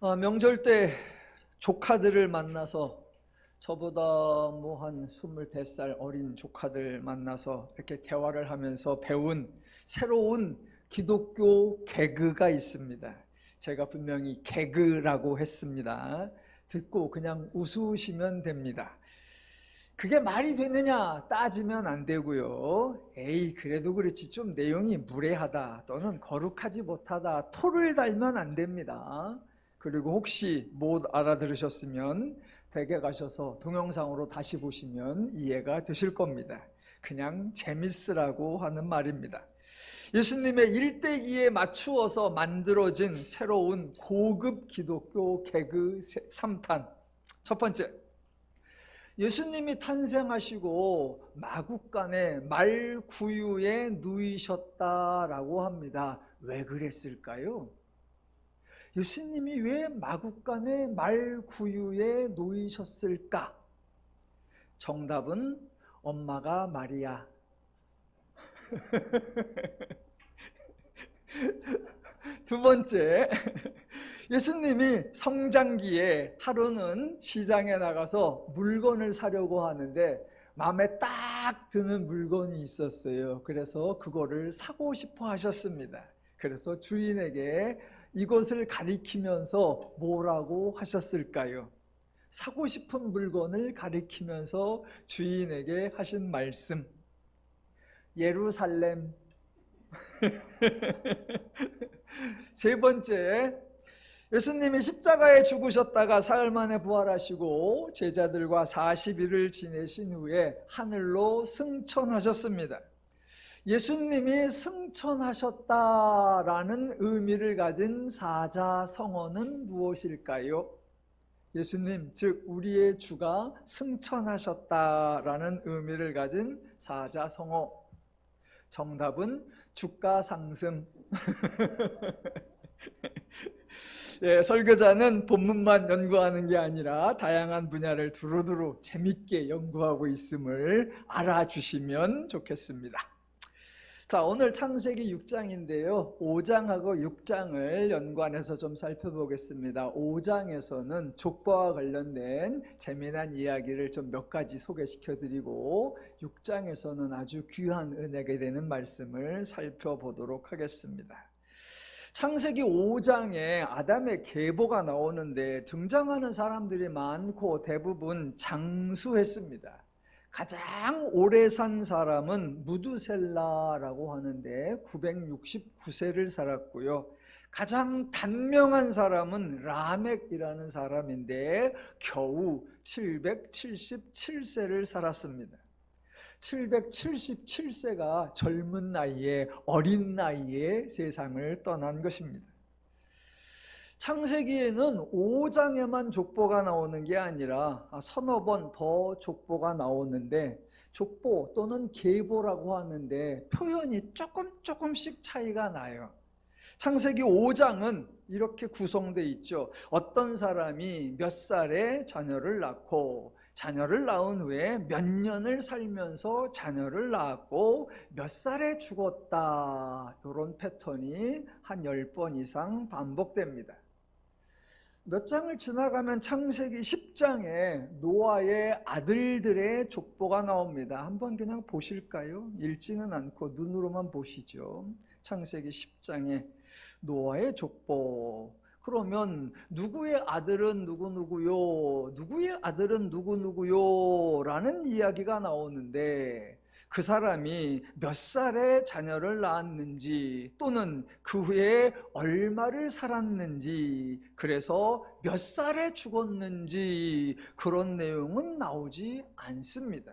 명절 때 조카들을 만나서 저보다 한 25살 어린 조카들 만나서 이렇게 대화를 하면서 배운 새로운 기독교 개그가 있습니다. 제가 분명히 개그라고 했습니다. 듣고 그냥 웃으시면 됩니다. 그게 말이 되느냐 따지면 안 되고요. 에이, 그래도 그렇지 좀 내용이 무례하다 또는 거룩하지 못하다 토를 달면 안 됩니다. 그리고 혹시 못 알아들으셨으면 댁에 가셔서 동영상으로 다시 보시면 이해가 되실 겁니다. 그냥 재밌으라고 하는 말입니다. 예수님의 일대기에 맞추어서 만들어진 새로운 고급 기독교 개그 3탄. 첫 번째, 예수님이 탄생하시고 마구간에 말구유에 누이셨다라고 합니다. 왜 그랬을까요? 예수님이 왜 마구간에 말구유에 놓이셨을까? 정답은 엄마가 마리아. 두 번째, 예수님이 성장기에 하루는 시장에 나가서 물건을 사려고 하는데 마음에 딱 드는 물건이 있었어요. 그래서 그거를 사고 싶어 하셨습니다. 그래서 주인에게 이것을 가리키면서 뭐라고 하셨을까요? 사고 싶은 물건을 가리키면서 주인에게 하신 말씀, 예루살렘. 세 번째, 예수님이 십자가에 죽으셨다가 사흘 만에 부활하시고 제자들과 40일을 지내신 후에 하늘로 승천하셨습니다. 예수님이 승천하셨다라는 의미를 가진 사자성어는 무엇일까요? 예수님, 즉 우리의 주가 승천하셨다라는 의미를 가진 사자성어. 정답은 주가 상승. 예, 설교자는 본문만 연구하는 게 아니라 다양한 분야를 두루두루 재밌게 연구하고 있음을 알아주시면 좋겠습니다. 자, 오늘 창세기 6장인데요. 5장하고 6장을 연관해서 좀 살펴보겠습니다. 5장에서는 족보와 관련된 재미난 이야기를 좀 몇 가지 소개시켜드리고 6장에서는 아주 귀한 은혜가 되는 말씀을 살펴보도록 하겠습니다. 창세기 5장에 아담의 계보가 나오는데 등장하는 사람들이 많고 대부분 장수했습니다. 가장 오래 산 사람은 무두셀라라고 하는데 969세를 살았고요. 가장 단명한 사람은 라멕이라는 사람인데 겨우 777세를 살았습니다. 777세가 젊은 나이에, 어린 나이에 세상을 떠난 것입니다. 창세기에는 5장에만 족보가 나오는 게 아니라 서너 번 더 족보가 나오는데 족보 또는 계보라고 하는데 표현이 조금씩 차이가 나요. 창세기 5장은 이렇게 구성되어 있죠. 어떤 사람이 몇 살에 자녀를 낳고 자녀를 낳은 후에 몇 년을 살면서 자녀를 낳았고 몇 살에 죽었다. 이런 패턴이 한 10번 이상 반복됩니다. 몇 장을 지나가면 창세기 10장에 노아의 아들들의 족보가 나옵니다. 한번 그냥 보실까요? 읽지는 않고 눈으로만 보시죠. 창세기 10장에 노아의 족보. 그러면 누구의 아들은 누구누구요? 누구의 아들은 누구누구요? 라는 이야기가 나오는데 그 사람이 몇 살에 자녀를 낳았는지 또는 그 후에 얼마를 살았는지 그래서 몇 살에 죽었는지 그런 내용은 나오지 않습니다.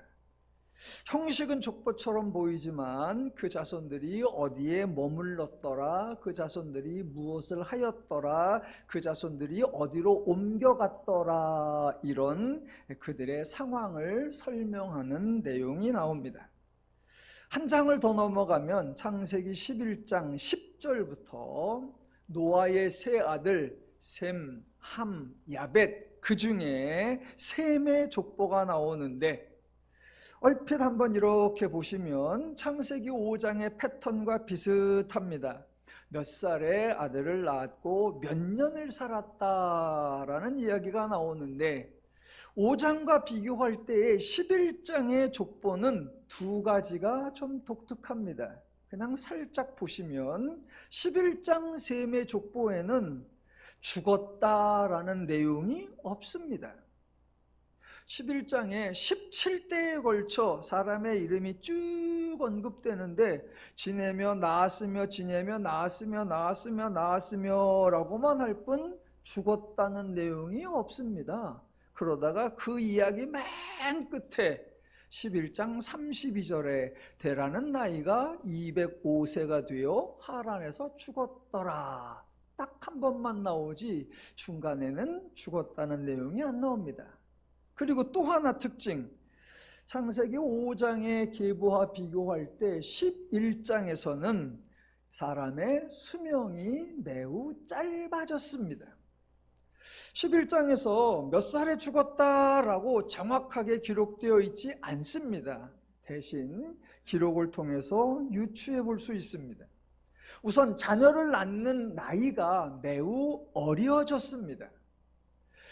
형식은 족보처럼 보이지만 그 자손들이 어디에 머물렀더라, 그 자손들이 무엇을 하였더라, 그 자손들이 어디로 옮겨갔더라 이런 그들의 상황을 설명하는 내용이 나옵니다. 한 장을 더 넘어가면 창세기 11장 10절부터 노아의 세 아들 셈, 함, 야벳 그 중에 셈의 족보가 나오는데 얼핏 한번 이렇게 보시면 창세기 5장의 패턴과 비슷합니다. 몇 살에 아들을 낳았고 몇 년을 살았다라는 이야기가 나오는데 5장과 비교할 때의 11장의 족보는 두 가지가 좀 독특합니다. 그냥 살짝 보시면 11장 셈의 족보에는 죽었다라는 내용이 없습니다. 11장에 17대에 걸쳐 사람의 이름이 쭉 언급되는데 지내며 나았으며 지내며 나았으며 나았으며 나았으며 라고만 할 뿐 죽었다는 내용이 없습니다. 그러다가 그 이야기 맨 끝에 11장 32절에 데라는 나이가 205세가 되어 하란에서 죽었더라. 딱 한 번만 나오지 중간에는 죽었다는 내용이 안 나옵니다. 그리고 또 하나 특징, 창세기 5장의 계보와 비교할 때 11장에서는 사람의 수명이 매우 짧아졌습니다. 11장에서 몇 살에 죽었다라고 정확하게 기록되어 있지 않습니다. 대신 기록을 통해서 유추해 볼 수 있습니다. 우선 자녀를 낳는 나이가 매우 어려졌습니다.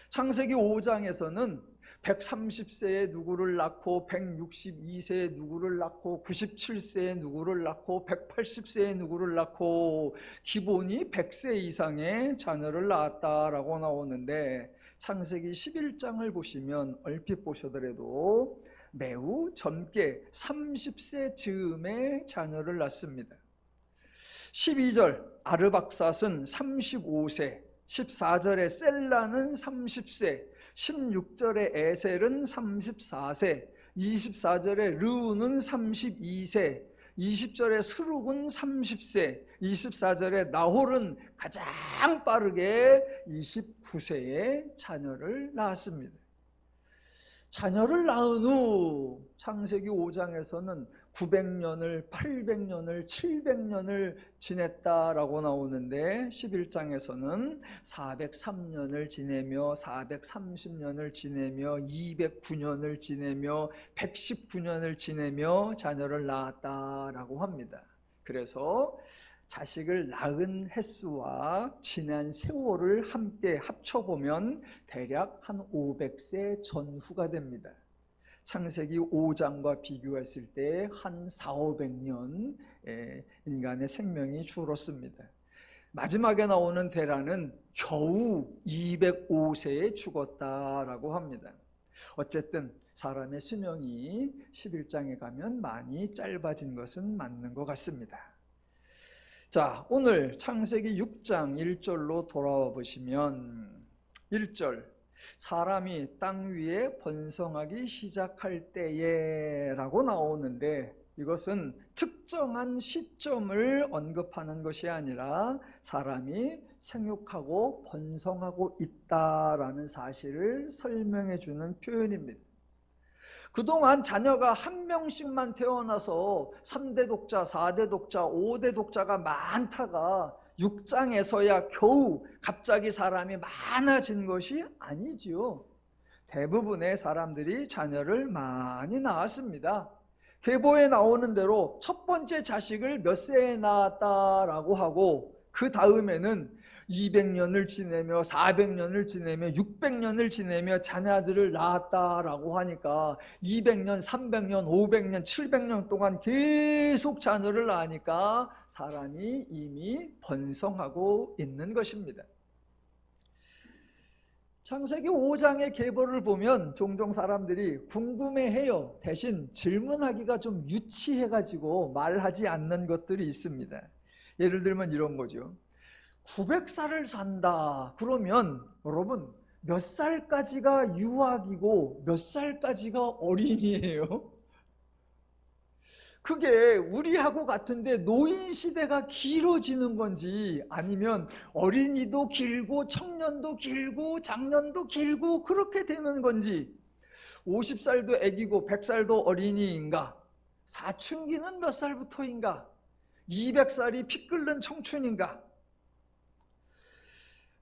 창세기 5장에서는 130세에 누구를 낳고 162세에 누구를 낳고 97세에 누구를 낳고 180세에 누구를 낳고 기본이 100세 이상의 자녀를 낳았다라고 나오는데 창세기 11장을 보시면 얼핏 보셔더라도 매우 젊게 30세 즈음에 자녀를 낳습니다. 12절 아르박삿은 35세, 14절에 셀라는 30세, 16절에 에셀은 34세, 24절에 르우는 32세, 20절에 스룩은 30세, 24절에 나홀은 가장 빠르게 29세에 자녀를 낳았습니다. 자녀를 낳은 후 창세기 5장에서는 900년을, 800년을, 700년을 지냈다라고 나오는데 11장에서는 403년을 지내며 430년을 지내며 209년을 지내며 119년을 지내며 자녀를 낳았다라고 합니다. 그래서 자식을 낳은 횟수와 지난 세월을 함께 합쳐보면 대략 한 500세 전후가 됩니다. 창세기 5장과 비교했을 때 한 400~500년 인간의 생명이 줄었습니다. 마지막에 나오는 데라는 겨우 205세에 죽었다라고 합니다. 어쨌든 사람의 수명이 11장에 가면 많이 짧아진 것은 맞는 것 같습니다. 자, 오늘 창세기 6장 1절로 돌아와 보시면 1절 사람이 땅 위에 번성하기 시작할 때에 라고 나오는데 이것은 특정한 시점을 언급하는 것이 아니라 사람이 생육하고 번성하고 있다라는 사실을 설명해 주는 표현입니다. 그동안 자녀가 한 명씩만 태어나서 3대 독자, 4대 독자, 5대 독자가 많다가 6장에서야 겨우 갑자기 사람이 많아진 것이 아니지요. 대부분의 사람들이 자녀를 많이 낳았습니다. 계보에 나오는 대로 첫 번째 자식을 몇 세에 낳았다라고 하고 그 다음에는 200년을 지내며 400년을 지내며 600년을 지내며 자녀들을 낳았다라고 하니까 200년, 300년, 500년, 700년 동안 계속 자녀를 낳으니까 사람이 이미 번성하고 있는 것입니다. 창세기 5장의 계보를 보면 종종 사람들이 궁금해해요. 대신 질문하기가 좀 유치해가지고 말하지 않는 것들이 있습니다. 예를 들면 이런 거죠. 900살을 산다. 그러면 여러분 몇 살까지가 유아기고 몇 살까지가 어린이에요? 그게 우리하고 같은데 노인 시대가 길어지는 건지 아니면 어린이도 길고 청년도 길고 장년도 길고 그렇게 되는 건지 50살도 애기고 100살도 어린이인가? 사춘기는 몇 살부터인가? 200살이 피 끓는 청춘인가?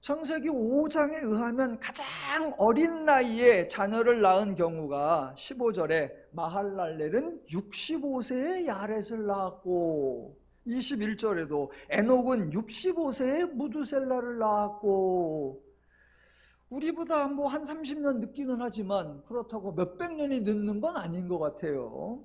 창세기 5장에 의하면 가장 어린 나이에 자녀를 낳은 경우가 15절에 마할랄렐은 65세에 야렛을 낳았고 21절에도 에녹은 65세에 무두셀라를 낳았고, 우리보다 뭐 한 30년 늦기는 하지만 그렇다고 몇백 년이 늦는 건 아닌 것 같아요.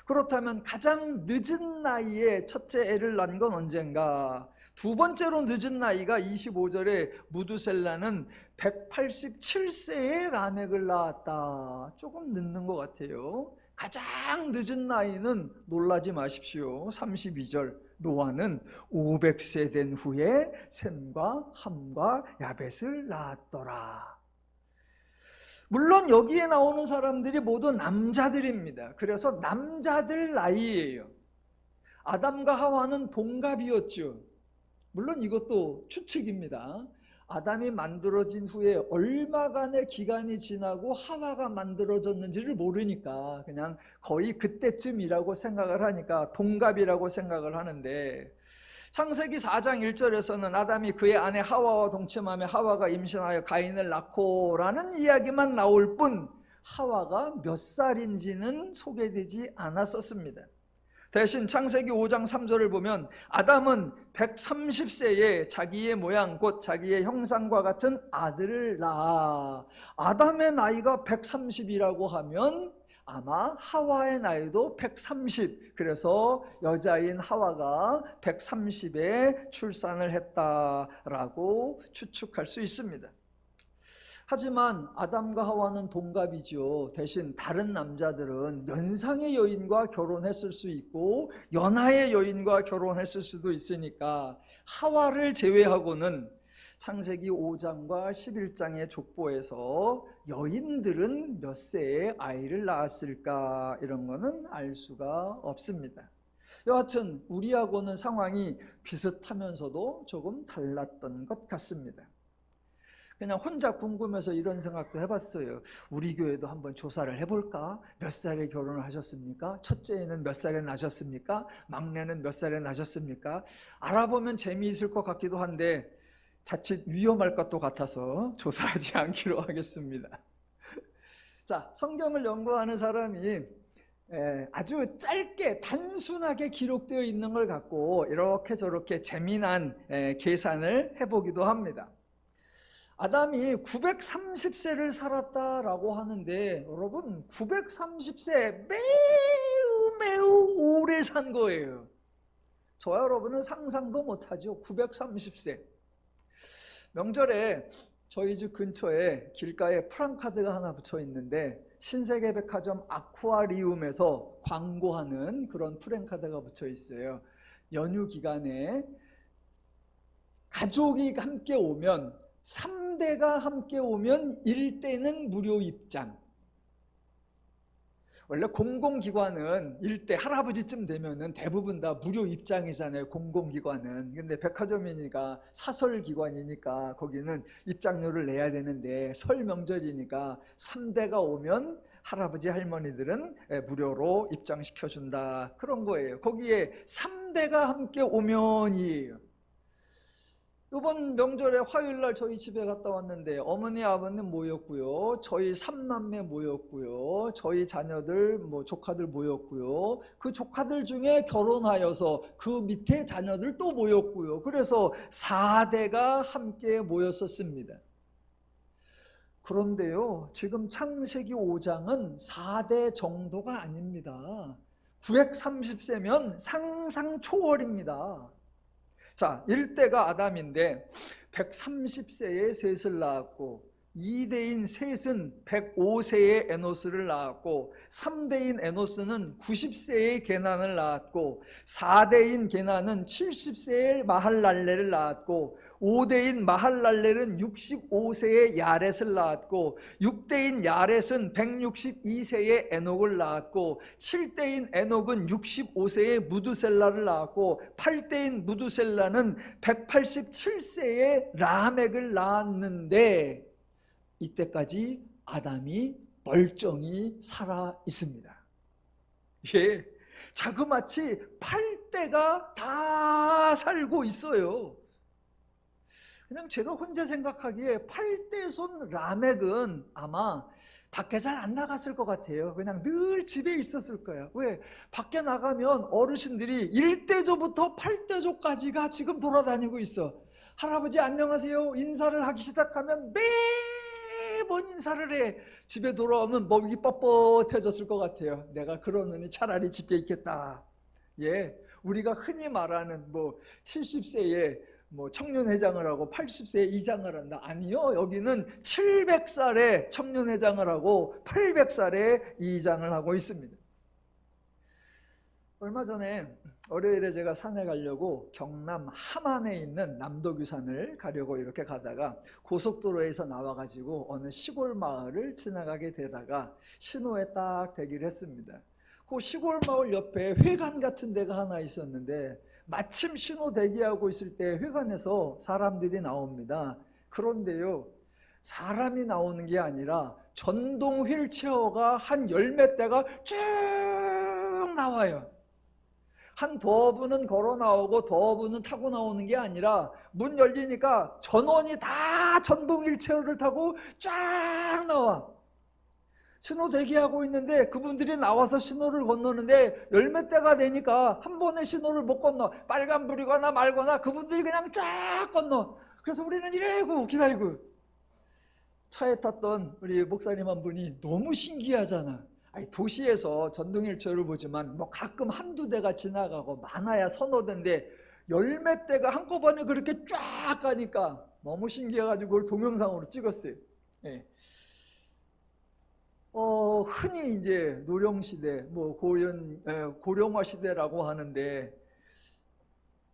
그렇다면 가장 늦은 나이에 첫째 애를 낳은 건 언젠가? 두 번째로 늦은 나이가 25절에 무두셀라는 187세에 라멕을 낳았다. 조금 늦는 것 같아요. 가장 늦은 나이는 놀라지 마십시오. 32절, 노아는 500세 된 후에 셈과 함과 야벳을 낳았더라. 물론 여기에 나오는 사람들이 모두 남자들입니다. 그래서 남자들 나이예요. 아담과 하와는 동갑이었죠. 물론 이것도 추측입니다. 아담이 만들어진 후에 얼마간의 기간이 지나고 하와가 만들어졌는지를 모르니까 그냥 거의 그때쯤이라고 생각을 하니까 동갑이라고 생각을 하는데, 창세기 4장 1절에서는 아담이 그의 아내 하와와 동침하며 하와가 임신하여 가인을 낳고 라는 이야기만 나올 뿐 하와가 몇 살인지는 소개되지 않았었습니다. 대신 창세기 5장 3절을 보면 아담은 130세에 자기의 모양 곧 자기의 형상과 같은 아들을 낳아. 아담의 나이가 130이라고 하면 아마 하와의 나이도 130, 그래서 여자인 하와가 130에 출산을 했다라고 추측할 수 있습니다. 하지만 아담과 하와는 동갑이죠. 대신 다른 남자들은 연상의 여인과 결혼했을 수 있고 연하의 여인과 결혼했을 수도 있으니까 하와를 제외하고는 창세기 5장과 11장의 족보에서 여인들은 몇 세에 아이를 낳았을까, 이런 거는 알 수가 없습니다. 여하튼 우리하고는 상황이 비슷하면서도 조금 달랐던 것 같습니다. 그냥 혼자 궁금해서 이런 생각도 해봤어요. 우리 교회도 한번 조사를 해볼까? 몇 살에 결혼을 하셨습니까? 첫째는 몇 살에 나셨습니까? 막내는 몇 살에 나셨습니까? 알아보면 재미있을 것 같기도 한데 자칫 위험할 것도 같아서 조사하지 않기로 하겠습니다. 자, 성경을 연구하는 사람이 아주 짧게 단순하게 기록되어 있는 걸 갖고 이렇게 저렇게 재미난 계산을 해보기도 합니다. 아담이 930세를 살았다라고 하는데, 여러분 930세 매우 오래 산 거예요. 저와 여러분은 상상도 못하죠. 930세. 명절에 저희 집 근처에 길가에 프랑카드가 하나 붙여 있는데 신세계백화점 아쿠아리움에서 광고하는 그런 프랑카드가 붙여 있어요. 연휴 기간에 가족이 함께 오면 3대가 함께 오면 1대는 무료 입장. 원래 공공기관은 1대 할아버지쯤 되면은 대부분 다 무료 입장이잖아요, 공공기관은. 근데 백화점이니까 사설기관이니까 거기는 입장료를 내야 되는데 설 명절이니까 3대가 오면 할아버지 할머니들은 무료로 입장시켜준다, 그런 거예요. 거기에 3대가 함께 오면이에요. 이번 명절에 화요일날 저희 집에 갔다 왔는데 어머니 아버님 모였고요, 저희 3남매 모였고요, 저희 자녀들 조카들 모였고요, 그 조카들 중에 결혼하여서 그 밑에 자녀들 또 모였고요. 그래서 4대가 함께 모였었습니다. 그런데요, 지금 창세기 5장은 4대 정도가 아닙니다. 930세면 상상 초월입니다. 자, 1대가 아담인데 130세에 셋을 낳았고, 2대인 셋은 105세에 에노스를 낳았고, 3대인 에노스는 90세에 게난을 낳았고, 4대인 게난은 70세에 마할랄레를 낳았고, 5대인 마할랄레는 65세에 야렛을 낳았고, 6대인 야렛은 162세에 에녹을 낳았고, 7대인 에녹은 65세에 무두셀라를 낳았고, 8대인 무두셀라는 187세에 라멕을 낳았는데 이때까지 아담이 멀쩡히 살아 있습니다. 예, 자그마치 8대가 다 살고 있어요. 그냥 제가 혼자 생각하기에 8대 손 라멕은 아마 밖에 잘 안 나갔을 것 같아요. 그냥 늘 집에 있었을 거예요. 왜? 밖에 나가면 어르신들이 1대조부터 8대조까지가 지금 돌아다니고 있어. 할아버지 안녕하세요 인사를 하기 시작하면 매번 인사를 해. 집에 돌아오면 목이 뻣뻣해졌을 것 같아요. 내가 그러느니 차라리 집에 있겠다. 예, 우리가 흔히 말하는 70세에 청년회장을 하고 80세에 이장을 한다. 아니요, 여기는 700살에 청년회장을 하고 800살에 이장을 하고 있습니다. 얼마 전에 월요일에 제가 산에 가려고 경남 함안에 있는 남도규산을 가려고 이렇게 가다가 고속도로에서 나와가지고 어느 시골 마을을 지나가게 되다가 신호에 딱 대기를 했습니다. 그 시골 마을 옆에 회관 같은 데가 하나 있었는데 마침 신호 대기하고 있을 때 회관에서 사람들이 나옵니다. 그런데요, 사람이 나오는 게 아니라 전동 휠체어가 한 10몇 대가 쭉 나와요. 한 더분은 걸어 나오고 더분은 타고 나오는 게 아니라 문 열리니까 전원이 다 전동 휠체어를 타고 쫙 나와. 신호 대기하고 있는데 그분들이 나와서 신호를 건너는데 10몇 대가 되니까 한 번에 신호를 못 건너. 빨간불이거나 말거나 그분들이 그냥 쫙 건너. 그래서 우리는 이러고 기다리고. 차에 탔던 우리 목사님 한 분이 너무 신기하잖아. 아니, 도시에서 전동 휠체어를 보지만 가끔 한두 대가 지나가고 많아야 서너 대인데 10몇 대가 한꺼번에 그렇게 쫙 가니까 너무 신기해가지고 그걸 동영상으로 찍었어요. 예. 흔히 이제 노령시대, 고령화 시대라고 하는데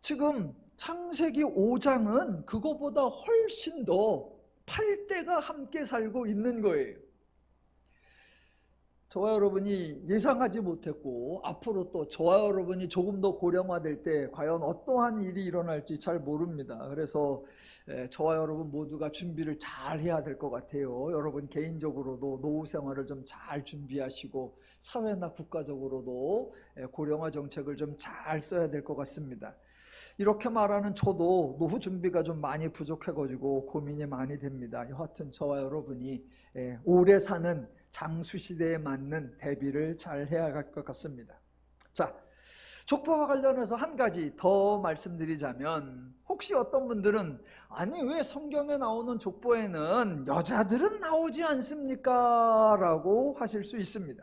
지금 창세기 5장은 그거보다 훨씬 더 8대가 함께 살고 있는 거예요. 저와 여러분이 예상하지 못했고 앞으로 또 저와 여러분이 조금 더 고령화될 때 과연 어떠한 일이 일어날지 잘 모릅니다. 그래서 저와 여러분 모두가 준비를 잘 해야 될 것 같아요. 여러분 개인적으로도 노후 생활을 좀 잘 준비하시고 사회나 국가적으로도 고령화 정책을 좀 잘 써야 될 것 같습니다. 이렇게 말하는 저도 노후 준비가 좀 많이 부족해가지고 고민이 많이 됩니다. 여하튼 저와 여러분이 오래 사는 장수시대에 맞는 대비를 잘 해야 할 것 같습니다. 자, 족보와 관련해서 한 가지 더 말씀드리자면 혹시 어떤 분들은 아니 왜 성경에 나오는 족보에는 여자들은 나오지 않습니까? 라고 하실 수 있습니다.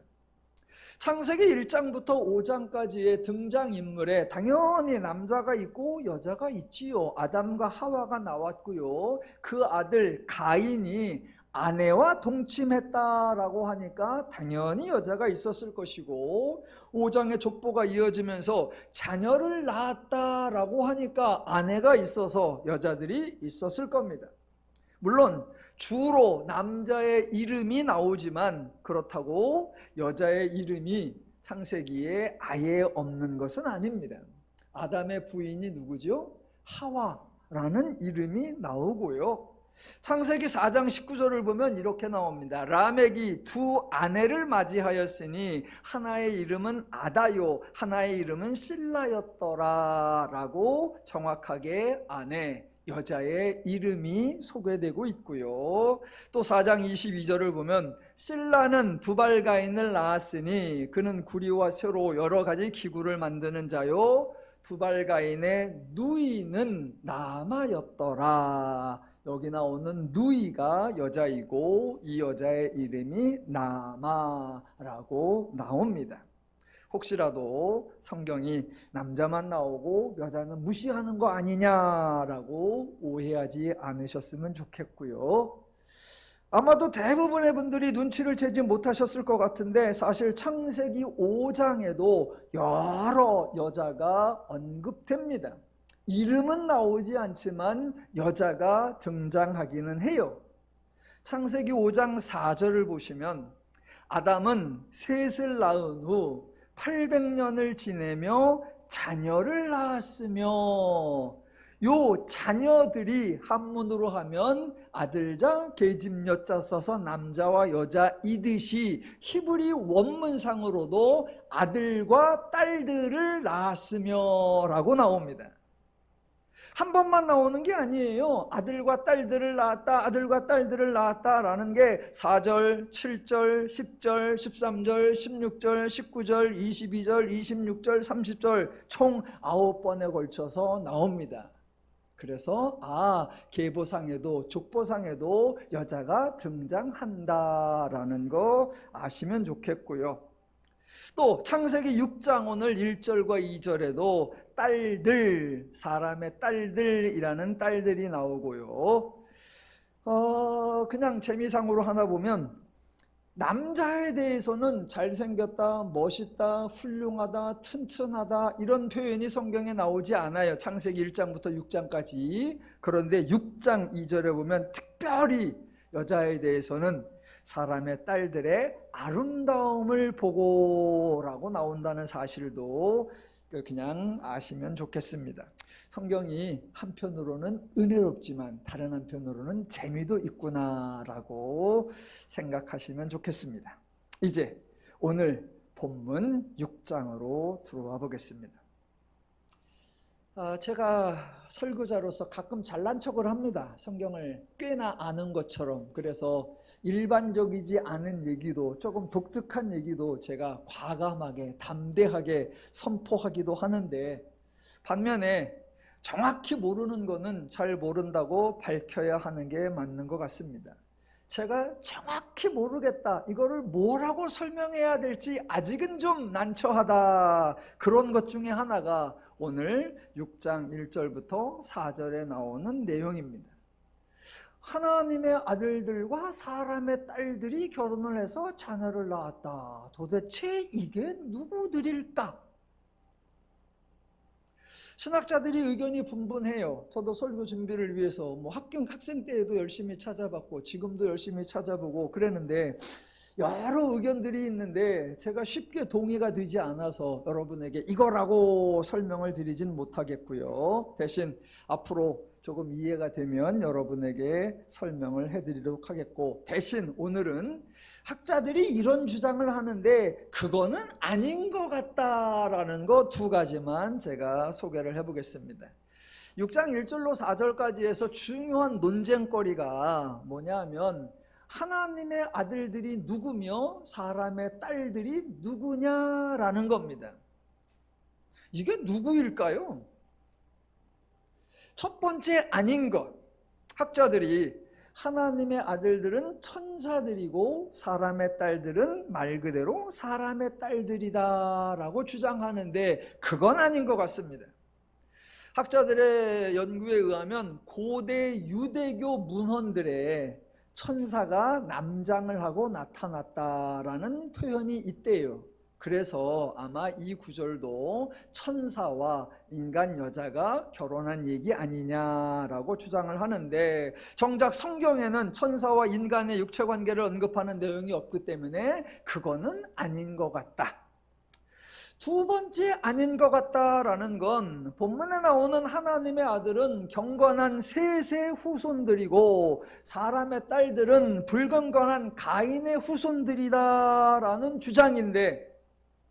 창세기 1장부터 5장까지의 등장인물에 당연히 남자가 있고 여자가 있지요. 아담과 하와가 나왔고요. 그 아들 가인이 아내와 동침했다라고 하니까 당연히 여자가 있었을 것이고 5장의 족보가 이어지면서 자녀를 낳았다라고 하니까 아내가 있어서 여자들이 있었을 겁니다. 물론 주로 남자의 이름이 나오지만 그렇다고 여자의 이름이 창세기에 아예 없는 것은 아닙니다. 아담의 부인이 누구죠? 하와라는 이름이 나오고요. 창세기 4장 19절을 보면 이렇게 나옵니다. 라멕이 두 아내를 맞이하였으니 하나의 이름은 아다요 하나의 이름은 실라였더라 라고 정확하게 아내 여자의 이름이 소개되고 있고요. 또 4장 22절을 보면 실라는 두발가인을 낳았으니 그는 구리와 쇠로 여러 가지 기구를 만드는 자요 두발가인의 누이는 나마였더라. 여기 나오는 누이가 여자이고 이 여자의 이름이 나마라고 나옵니다. 혹시라도 성경이 남자만 나오고 여자는 무시하는 거 아니냐라고 오해하지 않으셨으면 좋겠고요. 아마도 대부분의 분들이 눈치를 채지 못하셨을 것 같은데 사실 창세기 5장에도 여러 여자가 언급됩니다. 이름은 나오지 않지만 여자가 등장하기는 해요. 창세기 5장 4절을 보시면 아담은 셋을 낳은 후 800년을 지내며 자녀를 낳았으며 요 자녀들이 한문으로 하면 아들자 계집여자 써서 남자와 여자이듯이 히브리 원문상으로도 아들과 딸들을 낳았으며 라고 나옵니다. 한 번만 나오는 게 아니에요. 아들과 딸들을 낳았다, 아들과 딸들을 낳았다라는 게 4절, 7절, 10절, 13절, 16절, 19절, 22절, 26절, 30절 총 9번에 걸쳐서 나옵니다. 그래서 계보상에도 족보상에도 여자가 등장한다라는 거 아시면 좋겠고요. 또 창세기 6장 오늘 1절과 2절에도 딸들, 사람의 딸들이라는 딸들이 나오고요. 그냥 재미상으로 하나 보면 남자에 대해서는 잘생겼다, 멋있다, 훌륭하다, 튼튼하다 이런 표현이 성경에 나오지 않아요. 창세기 1장부터 6장까지. 그런데 6장 2절에 보면 특별히 여자에 대해서는 사람의 딸들의 아름다움을 보고라고 나온다는 사실도 그냥 아시면 좋겠습니다. 성경이 한편으로는 은혜롭지만 다른 한편으로는 재미도 있구나라고 생각하시면 좋겠습니다. 이제 오늘 본문 6장으로 들어와 보겠습니다. 제가 설교자로서 가끔 잘난 척을 합니다. 성경을 꽤나 아는 것처럼. 그래서 일반적이지 않은 얘기도, 조금 독특한 얘기도 제가 과감하게 담대하게 선포하기도 하는데, 반면에 정확히 모르는 거는 잘 모른다고 밝혀야 하는 게 맞는 것 같습니다. 제가 정확히 모르겠다, 이거를 뭐라고 설명해야 될지 아직은 좀 난처하다, 그런 것 중에 하나가 오늘 6장 1절부터 4절에 나오는 내용입니다. 하나님의 아들들과 사람의 딸들이 결혼을 해서 자녀를 낳았다. 도대체 이게 누구들일까? 신학자들이 의견이 분분해요. 저도 설교 준비를 위해서 학생 때에도 열심히 찾아봤고 지금도 열심히 찾아보고 그랬는데 여러 의견들이 있는데 제가 쉽게 동의가 되지 않아서 여러분에게 이거라고 설명을 드리진 못하겠고요. 대신 앞으로 조금 이해가 되면 여러분에게 설명을 해드리도록 하겠고, 대신 오늘은 학자들이 이런 주장을 하는데 그거는 아닌 것 같다라는 거 두 가지만 제가 소개를 해보겠습니다. 6장 1절로 4절까지 해서 중요한 논쟁거리가 뭐냐면 하나님의 아들들이 누구며 사람의 딸들이 누구냐라는 겁니다. 이게 누구일까요? 첫 번째 아닌 것, 학자들이 하나님의 아들들은 천사들이고 사람의 딸들은 말 그대로 사람의 딸들이다라고 주장하는데 그건 아닌 것 같습니다. 학자들의 연구에 의하면 고대 유대교 문헌들에 천사가 남장을 하고 나타났다라는 표현이 있대요. 그래서 아마 이 구절도 천사와 인간 여자가 결혼한 얘기 아니냐라고 주장을 하는데, 정작 성경에는 천사와 인간의 육체관계를 언급하는 내용이 없기 때문에 그거는 아닌 것 같다. 두 번째 아닌 것 같다라는 건 본문에 나오는 하나님의 아들은 경건한 셋의 후손들이고 사람의 딸들은 불경건한 가인의 후손들이다라는 주장인데,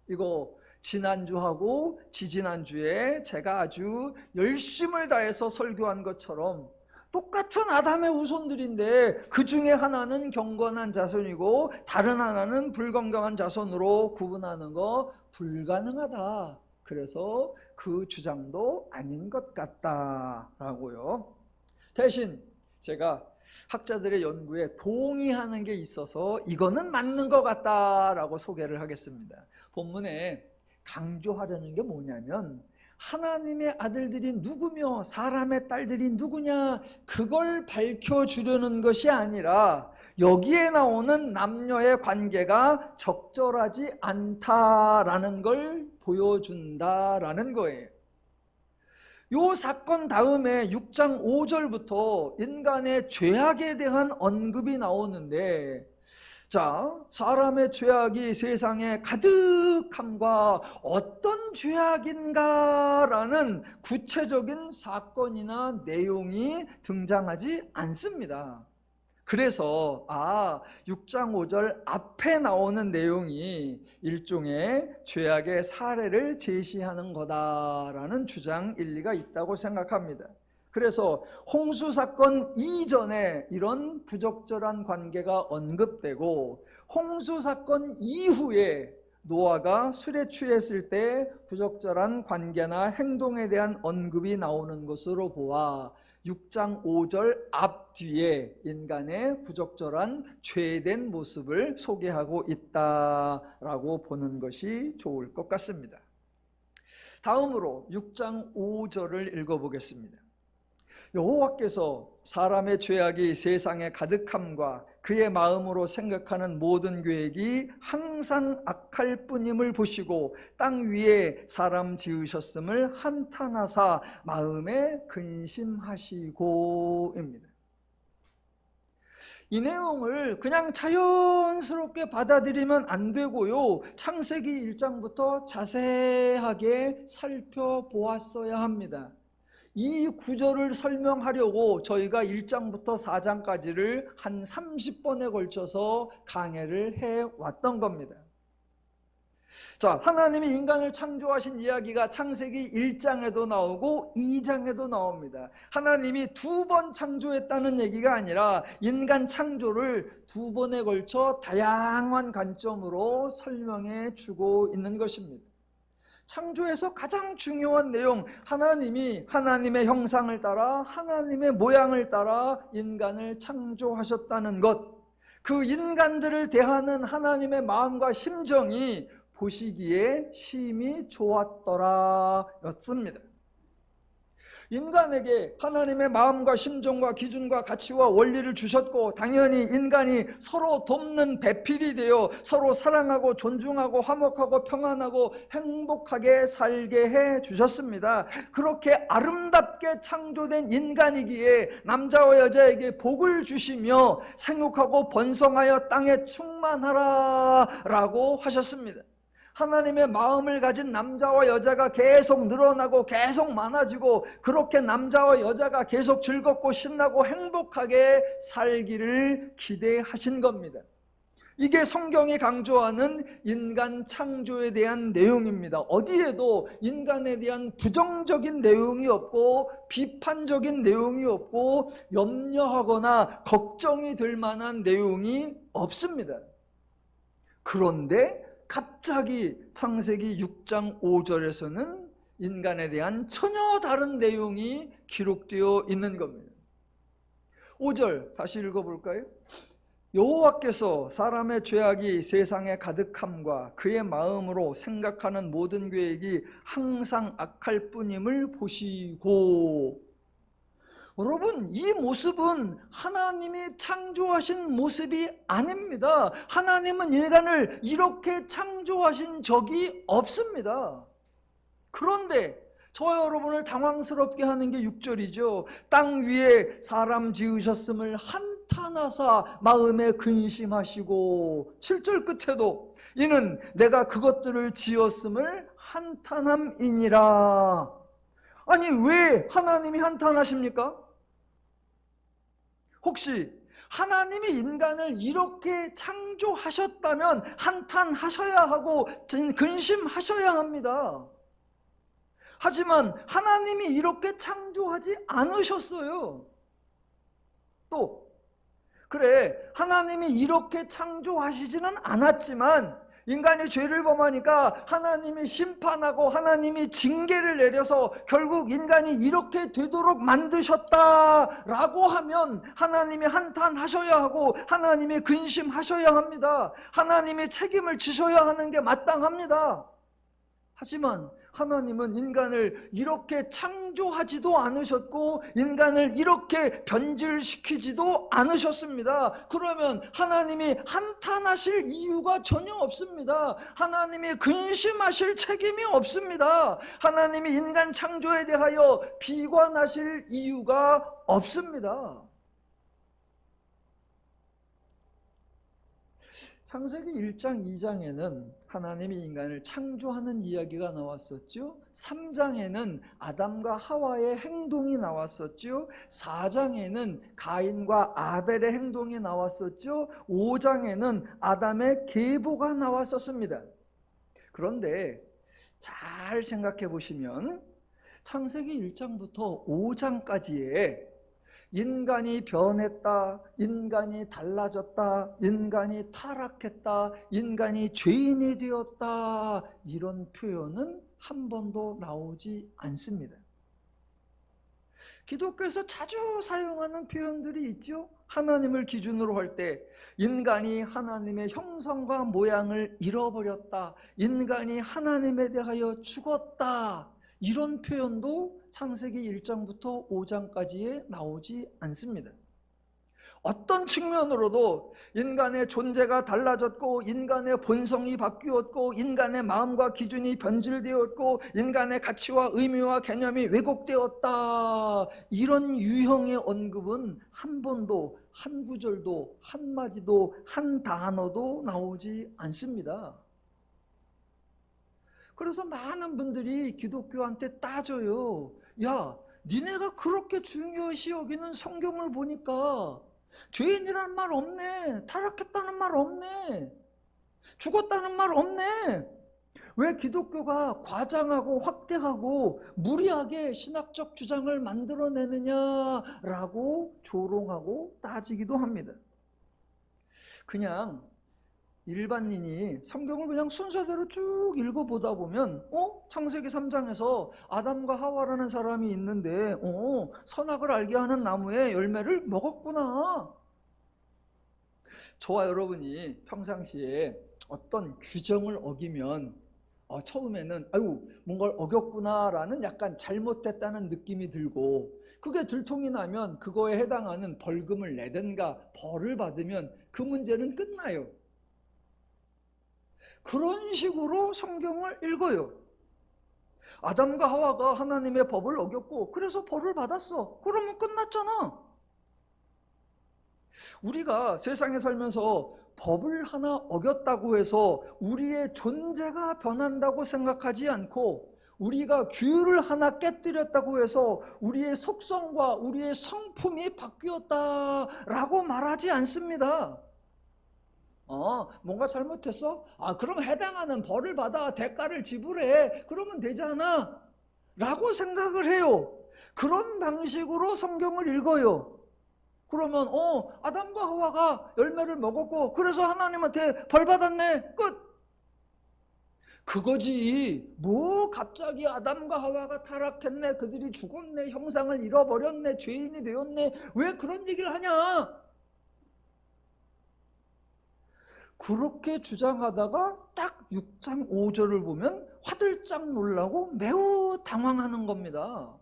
이거 지난주하고 지지난주에 제가 아주 열심을 다해서 설교한 것처럼 똑같은 아담의 후손들인데 그 중에 하나는 경건한 자손이고 다른 하나는 불경건한 자손으로 구분하는 거 불가능하다. 그래서 그 주장도 아닌 것 같다라고요. 대신 제가 학자들의 연구에 동의하는 게 있어서 이거는 맞는 것 같다라고 소개를 하겠습니다. 본문에 강조하려는 게 뭐냐면 하나님의 아들들이 누구며 사람의 딸들이 누구냐, 그걸 밝혀주려는 것이 아니라 여기에 나오는 남녀의 관계가 적절하지 않다라는 걸 보여준다라는 거예요. 요 사건 다음에 6장 5절부터 인간의 죄악에 대한 언급이 나오는데, 자, 사람의 죄악이 세상에 가득함과 어떤 죄악인가라는 구체적인 사건이나 내용이 등장하지 않습니다. 그래서 6장 5절 앞에 나오는 내용이 일종의 죄악의 사례를 제시하는 거다라는 주장 일리가 있다고 생각합니다. 그래서 홍수 사건 이전에 이런 부적절한 관계가 언급되고, 홍수 사건 이후에 노아가 술에 취했을 때 부적절한 관계나 행동에 대한 언급이 나오는 것으로 보아 6장 5절 앞뒤에 인간의 부적절한 죄된 모습을 소개하고 있다라고 보는 것이 좋을 것 같습니다. 다음으로 6장 5절을 읽어보겠습니다. 여호와께서 사람의 죄악이 세상에 가득함과 그의 마음으로 생각하는 모든 계획이 항상 악할 뿐임을 보시고 땅 위에 사람 지으셨음을 한탄하사 마음에 근심하시고입니다. 이 내용을 그냥 자연스럽게 받아들이면 안 되고요, 창세기 1장부터 자세하게 살펴보았어야 합니다. 이 구절을 설명하려고 저희가 1장부터 4장까지를 한 30번에 걸쳐서 강해를 해왔던 겁니다. 자, 하나님이 인간을 창조하신 이야기가 창세기 1장에도 나오고 2장에도 나옵니다. 하나님이 2번 창조했다는 얘기가 아니라 인간 창조를 2번에 걸쳐 다양한 관점으로 설명해 주고 있는 것입니다. 창조에서 가장 중요한 내용, 하나님이 하나님의 형상을 따라 하나님의 모양을 따라 인간을 창조하셨다는 것, 그 인간들을 대하는 하나님의 마음과 심정이 보시기에 심히 좋았더라 였습니다. 인간에게 하나님의 마음과 심정과 기준과 가치와 원리를 주셨고, 당연히 인간이 서로 돕는 배필이 되어 서로 사랑하고 존중하고 화목하고 평안하고 행복하게 살게 해 주셨습니다. 그렇게 아름답게 창조된 인간이기에 남자와 여자에게 복을 주시며 생육하고 번성하여 땅에 충만하라 라고 하셨습니다. 하나님의 마음을 가진 남자와 여자가 계속 늘어나고 계속 많아지고, 그렇게 남자와 여자가 계속 즐겁고 신나고 행복하게 살기를 기대하신 겁니다. 이게 성경이 강조하는 인간 창조에 대한 내용입니다. 어디에도 인간에 대한 부정적인 내용이 없고 비판적인 내용이 없고 염려하거나 걱정이 될 만한 내용이 없습니다. 그런데 갑자기 창세기 6장 5절에서는 인간에 대한 전혀 다른 내용이 기록되어 있는 겁니다. 5절 다시 읽어볼까요? 여호와께서 사람의 죄악이 세상에 가득함과 그의 마음으로 생각하는 모든 계획이 항상 악할 뿐임을 보시고. 여러분, 이 모습은 하나님이 창조하신 모습이 아닙니다. 하나님은 인간을 이렇게 창조하신 적이 없습니다. 그런데 저와 여러분을 당황스럽게 하는 게 6절이죠. 땅 위에 사람 지으셨음을 한탄하사 마음에 근심하시고, 7절 끝에도 이는 내가 그것들을 지었음을 한탄함이니라. 아니, 왜 하나님이 한탄하십니까? 혹시 하나님이 인간을 이렇게 창조하셨다면 한탄하셔야 하고 근심하셔야 합니다. 하지만 하나님이 이렇게 창조하지 않으셨어요. 또 그래, 하나님이 이렇게 창조하시지는 않았지만 인간이 죄를 범하니까 하나님이 심판하고 하나님이 징계를 내려서 결국 인간이 이렇게 되도록 만드셨다라고 하면 하나님이 한탄하셔야 하고 하나님이 근심하셔야 합니다. 하나님이 책임을 지셔야 하는 게 마땅합니다. 하지만 하나님은 인간을 이렇게 창조하지도 않으셨고 인간을 이렇게 변질시키지도 않으셨습니다. 그러면 하나님이 한탄하실 이유가 전혀 없습니다. 하나님이 근심하실 책임이 없습니다. 하나님이 인간 창조에 대하여 비관하실 이유가 없습니다. 창세기 1장, 2장에는 하나님이 인간을 창조하는 이야기가 나왔었죠. 3장에는 아담과 하와의 행동이 나왔었죠. 4장에는 가인과 아벨의 행동이 나왔었죠. 5장에는 아담의 계보가 나왔었습니다. 그런데 잘 생각해 보시면 창세기 1장부터 5장까지에 인간이 변했다, 인간이 달라졌다, 인간이 타락했다, 인간이 죄인이 되었다, 이런 표현은 한 번도 나오지 않습니다. 기독교에서 자주 사용하는 표현들이 있죠. 하나님을 기준으로 할 때 인간이 하나님의 형상과 모양을 잃어버렸다, 인간이 하나님에 대하여 죽었다, 이런 표현도 창세기 1장부터 5장까지에 나오지 않습니다. 어떤 측면으로도 인간의 존재가 달라졌고, 인간의 본성이 바뀌었고, 인간의 마음과 기준이 변질되었고, 인간의 가치와 의미와 개념이 왜곡되었다, 이런 유형의 언급은 한 번도, 한 구절도, 한 마디도, 한 단어도 나오지 않습니다. 그래서 많은 분들이 기독교한테 따져요. 야, 니네가 그렇게 중요시 여기는 성경을 보니까 죄인이라는 말 없네, 타락했다는 말 없네, 죽었다는 말 없네, 왜 기독교가 과장하고 확대하고 무리하게 신학적 주장을 만들어내느냐라고 조롱하고 따지기도 합니다. 그냥 일반인이 성경을 그냥 순서대로 쭉 읽어보다 보면 창세기 3장에서 아담과 하와라는 사람이 있는데 선악을 알게 하는 나무의 열매를 먹었구나. 저와 여러분이 평상시에 어떤 규정을 어기면 처음에는 뭔가를 어겼구나라는 약간 잘못됐다는 느낌이 들고, 그게 들통이 나면 그거에 해당하는 벌금을 내든가 벌을 받으면 그 문제는 끝나요. 그런 식으로 성경을 읽어요. 아담과 하와가 하나님의 법을 어겼고 그래서 벌을 받았어. 그러면 끝났잖아. 우리가 세상에 살면서 법을 하나 어겼다고 해서 우리의 존재가 변한다고 생각하지 않고, 우리가 규율을 하나 깨뜨렸다고 해서 우리의 속성과 우리의 성품이 바뀌었다라고 말하지 않습니다. 뭔가 잘못했어? 그럼 해당하는 벌을 받아 대가를 지불해. 그러면 되잖아 라고 생각을 해요. 그런 방식으로 성경을 읽어요. 그러면 아담과 하와가 열매를 먹었고 그래서 하나님한테 벌 받았네, 끝. 그거지. 뭐 갑자기 아담과 하와가 타락했네, 그들이 죽었네, 형상을 잃어버렸네, 죄인이 되었네, 왜 그런 얘기를 하냐. 그렇게 주장하다가 딱 6장 5절을 보면 화들짝 놀라고 매우 당황하는 겁니다.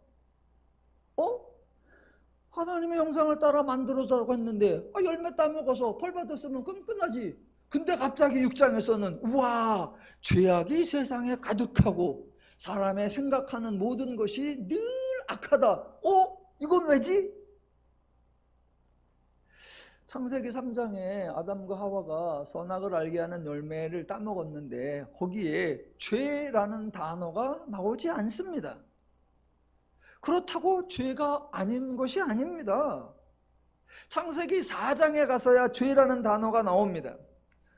하나님의 형상을 따라 만들었다고 했는데 열매 따먹어서 벌 받았으면 그럼 끝나지. 근데 갑자기 6장에서는 우와, 죄악이 세상에 가득하고 사람의 생각하는 모든 것이 늘 악하다. 이건 왜지? 창세기 3장에 아담과 하와가 선악을 알게 하는 열매를 따먹었는데 거기에 죄라는 단어가 나오지 않습니다. 그렇다고 죄가 아닌 것이 아닙니다. 창세기 4장에 가서야 죄라는 단어가 나옵니다.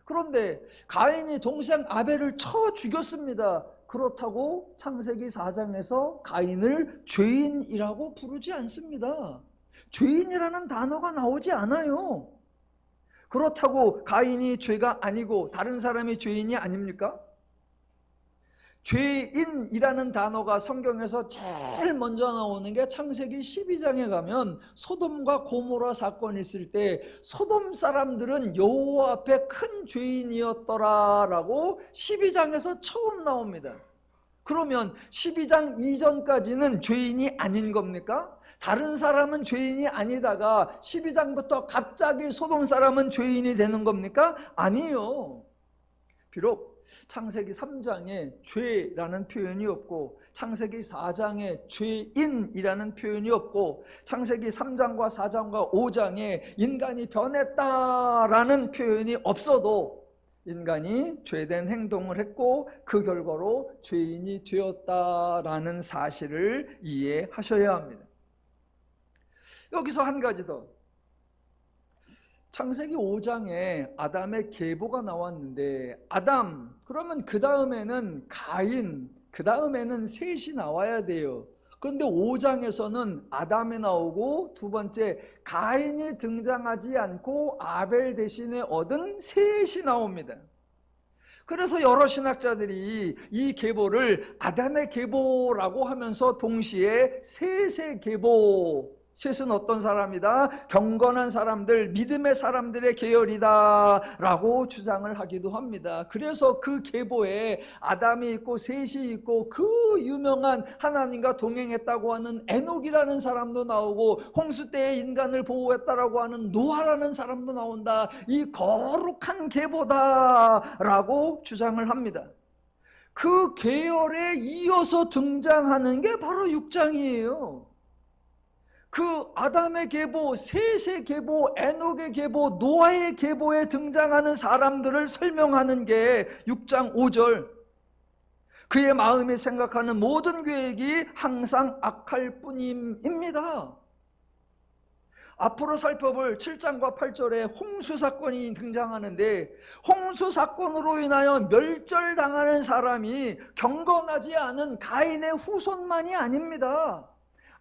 그런데 가인이 동생 아벨을 쳐 죽였습니다. 그렇다고 창세기 4장에서 가인을 죄인이라고 부르지 않습니다. 죄인이라는 단어가 나오지 않아요. 그렇다고 가인이 죄가 아니고 다른 사람이 죄인이 아닙니까? 죄인이라는 단어가 성경에서 제일 먼저 나오는 게 창세기 12장에 가면 소돔과 고모라 사건이 있을 때 소돔 사람들은 여호와 앞에 큰 죄인이었더라라고 12장에서 처음 나옵니다. 그러면 12장 이전까지는 죄인이 아닌 겁니까? 다른 사람은 죄인이 아니다가 12장부터 갑자기 소돔 사람은 죄인이 되는 겁니까? 아니에요. 비록 창세기 3장에 죄라는 표현이 없고 창세기 4장에 죄인이라는 표현이 없고 창세기 3장과 4장과 5장에 인간이 변했다라는 표현이 없어도 인간이 죄된 행동을 했고 그 결과로 죄인이 되었다라는 사실을 이해하셔야 합니다. 여기서 한 가지 더. 창세기 5장에 아담의 계보가 나왔는데 아담, 그러면 그 다음에는 가인, 그 다음에는 셋이 나와야 돼요. 그런데 5장에서는 아담이 나오고 두 번째 가인이 등장하지 않고 아벨 대신에 얻은 셋이 나옵니다. 그래서 여러 신학자들이 이 계보를 아담의 계보라고 하면서 동시에 셋의 계보, 셋은 어떤 사람이다? 경건한 사람들, 믿음의 사람들의 계열이다 라고 주장을 하기도 합니다. 그래서 그 계보에 아담이 있고 셋이 있고 그 유명한 하나님과 동행했다고 하는 에녹이라는 사람도 나오고 홍수 때의 인간을 보호했다라고 하는 노아라는 사람도 나온다. 이 거룩한 계보다 라고 주장을 합니다. 그 계열에 이어서 등장하는 게 바로 6장이에요. 그 아담의 계보, 셋의 계보, 에녹의 계보, 노아의 계보에 등장하는 사람들을 설명하는 게 6장 5절. 그의 마음이 생각하는 모든 계획이 항상 악할 뿐임입니다. 앞으로 살펴볼 7장과 8절에 홍수 사건이 등장하는데 홍수 사건으로 인하여 멸절당하는 사람이 경건하지 않은 가인의 후손만이 아닙니다.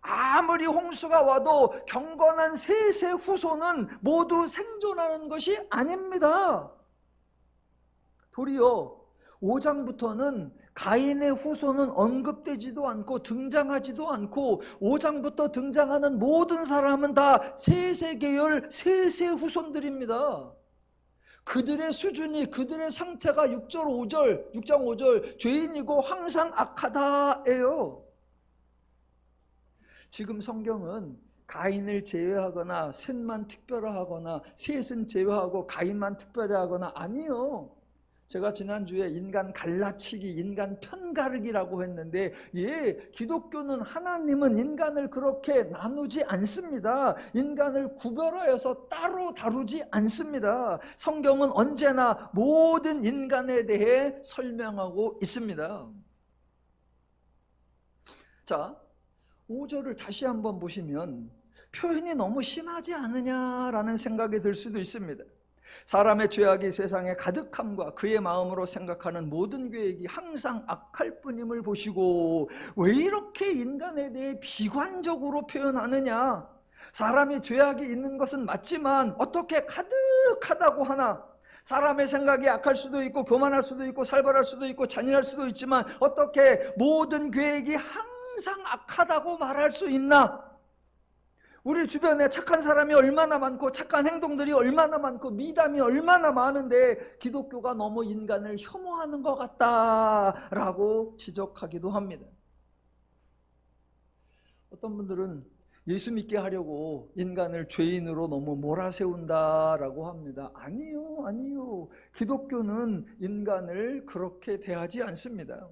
아무리 홍수가 와도 경건한 셋의 후손은 모두 생존하는 것이 아닙니다. 도리어 5장부터는 가인의 후손은 언급되지도 않고 등장하지도 않고 5장부터 등장하는 모든 사람은 다 셋의 계열, 셋의 후손들입니다. 그들의 수준이, 그들의 상태가 6장 5절 죄인이고 항상 악하다예요. 지금 성경은 가인을 제외하거나 셋만 특별하거나 셋은 제외하고 가인만 특별하거나 아니요. 제가 지난주에 인간 갈라치기, 인간 편가르기라고 했는데 기독교는 하나님은 인간을 그렇게 나누지 않습니다. 인간을 구별하여서 따로 다루지 않습니다. 성경은 언제나 모든 인간에 대해 설명하고 있습니다. 자, 5절을 다시 한번 보시면 표현이 너무 심하지 않느냐라는 생각이 들 수도 있습니다. 사람의 죄악이 세상에 가득함과 그의 마음으로 생각하는 모든 계획이 항상 악할 뿐임을 보시고 왜 이렇게 인간에 대해 비관적으로 표현하느냐? 사람이 죄악이 있는 것은 맞지만 어떻게 가득하다고 하나? 사람의 생각이 악할 수도 있고 교만할 수도 있고 살벌할 수도 있고 잔인할 수도 있지만 어떻게 모든 계획이 항상 악하다고 말할 수 있나? 우리 주변에 착한 사람이 얼마나 많고 착한 행동들이 얼마나 많고 미담이 얼마나 많은데 기독교가 너무 인간을 혐오하는 것 같다라고 지적하기도 합니다. 어떤 분들은 예수 믿게 하려고 인간을 죄인으로 너무 몰아세운다라고 합니다. 아니요. 기독교는 인간을 그렇게 대하지 않습니다.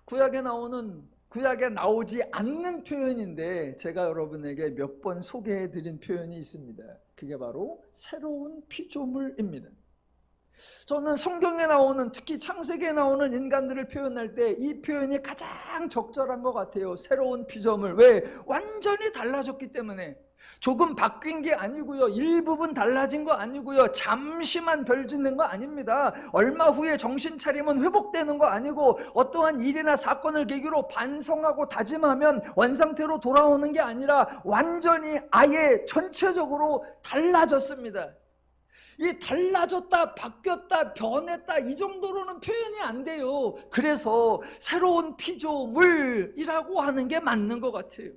구약에 나오지 않는 표현인데 제가 여러분에게 몇 번 소개해드린 표현이 있습니다. 그게 바로 새로운 피조물입니다. 저는 성경에 나오는, 특히 창세기에 나오는 인간들을 표현할 때 이 표현이 가장 적절한 것 같아요. 새로운 피조물. 왜? 완전히 달라졌기 때문에. 조금 바뀐 게 아니고요, 일부분 달라진 거 아니고요, 잠시만 별짓는 거 아닙니다. 얼마 후에 정신 차리면 회복되는 거 아니고 어떠한 일이나 사건을 계기로 반성하고 다짐하면 원상태로 돌아오는 게 아니라 완전히 아예 전체적으로 달라졌습니다. 이 달라졌다, 바뀌었다, 변했다 이 정도로는 표현이 안 돼요. 그래서 새로운 피조물이라고 하는 게 맞는 것 같아요.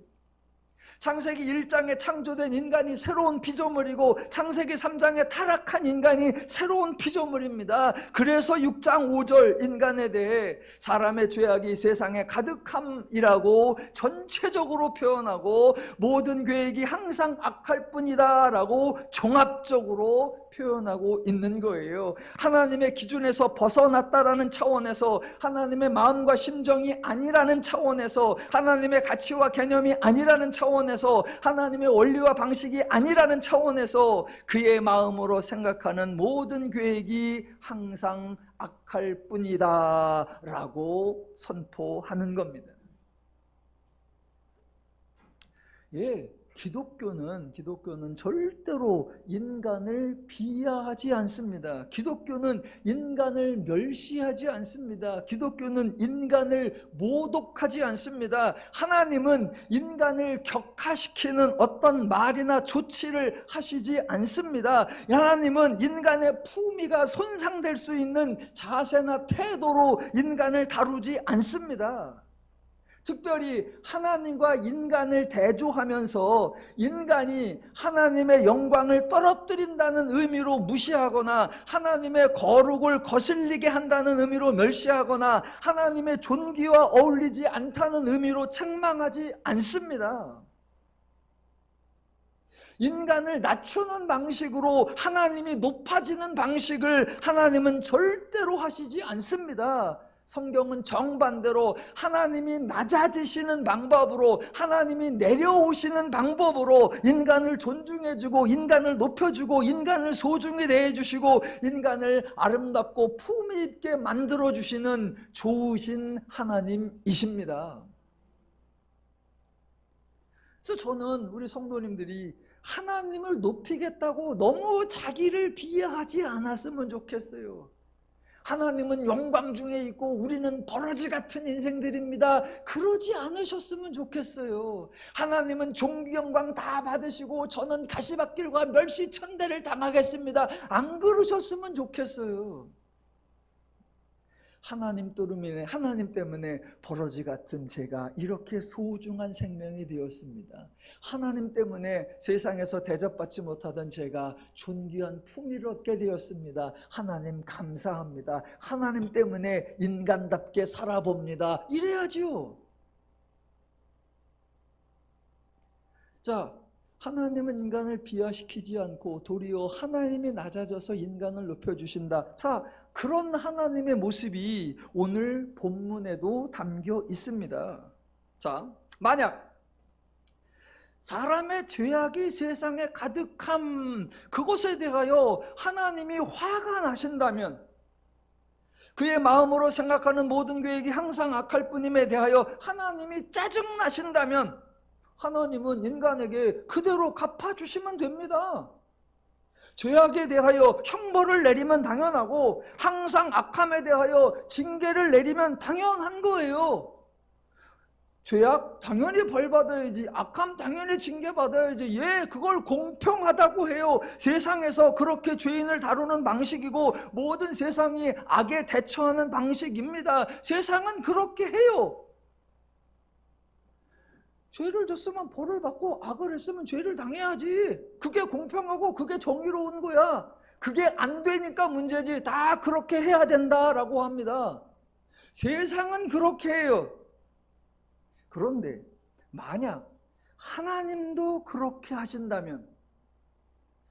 창세기 1장에 창조된 인간이 새로운 피조물이고 창세기 3장에 타락한 인간이 새로운 피조물입니다. 그래서 6장 5절 인간에 대해 사람의 죄악이 세상에 가득함이라고 전체적으로 표현하고 모든 계획이 항상 악할 뿐이다 라고 종합적으로 표현하고 있는 거예요. 하나님의 기준에서 벗어났다라는 차원에서, 하나님의 마음과 심정이 아니라는 차원에서, 하나님의 가치와 개념이 아니라는 차원에서, 하나님의 원리와 방식이 아니라는 차원에서 그의 마음으로 생각하는 모든 계획이 항상 악할 뿐이다 라고 선포하는 겁니다. 기독교는 절대로 인간을 비하하지 않습니다. 기독교는 인간을 멸시하지 않습니다. 기독교는 인간을 모독하지 않습니다. 하나님은 인간을 격하시키는 어떤 말이나 조치를 하시지 않습니다. 하나님은 인간의 품위가 손상될 수 있는 자세나 태도로 인간을 다루지 않습니다. 특별히 하나님과 인간을 대조하면서 인간이 하나님의 영광을 떨어뜨린다는 의미로 무시하거나 하나님의 거룩을 거슬리게 한다는 의미로 멸시하거나 하나님의 존귀와 어울리지 않다는 의미로 책망하지 않습니다. 인간을 낮추는 방식으로 하나님이 높아지는 방식을 하나님은 절대로 하시지 않습니다. 성경은 정반대로 하나님이 낮아지시는 방법으로, 하나님이 내려오시는 방법으로 인간을 존중해주고 인간을 높여주고 인간을 소중히 대해주시고 인간을 아름답고 품위 있게 만들어주시는 좋으신 하나님이십니다. 그래서 저는 우리 성도님들이 하나님을 높이겠다고 너무 자기를 비하하지 않았으면 좋겠어요. 하나님은 영광 중에 있고 우리는 버러지 같은 인생들입니다. 그러지 않으셨으면 좋겠어요. 하나님은 존귀 영광 다 받으시고 저는 가시밭길과 멸시천대를 당하겠습니다. 안 그러셨으면 좋겠어요. 하나님 때문에 버러지 같은 제가 이렇게 소중한 생명이 되었습니다. 하나님 때문에 세상에서 대접받지 못하던 제가 존귀한 품위를 얻게 되었습니다. 하나님 감사합니다. 하나님 때문에 인간답게 살아봅니다. 이래야지요. 자, 하나님은 인간을 비하시키지 않고 도리어 하나님이 낮아져서 인간을 높여주신다. 자, 그런 하나님의 모습이 오늘 본문에도 담겨 있습니다. 자, 만약 사람의 죄악이 세상에 가득함 그것에 대하여 하나님이 화가 나신다면, 그의 마음으로 생각하는 모든 계획이 항상 악할 뿐임에 대하여 하나님이 짜증나신다면 하나님은 인간에게 그대로 갚아주시면 됩니다. 죄악에 대하여 형벌을 내리면 당연하고 항상 악함에 대하여 징계를 내리면 당연한 거예요. 죄악 당연히 벌받아야지, 악함 당연히 징계받아야지. 예, 그걸 공평하다고 해요. 세상에서 그렇게 죄인을 다루는 방식이고 모든 세상이 악에 대처하는 방식입니다. 세상은 그렇게 해요. 죄를 졌으면 벌을 받고 악을 했으면 죄를 당해야지. 그게 공평하고 그게 정의로운 거야. 그게 안 되니까 문제지. 다 그렇게 해야 된다라고 합니다. 세상은 그렇게 해요. 그런데 만약 하나님도 그렇게 하신다면,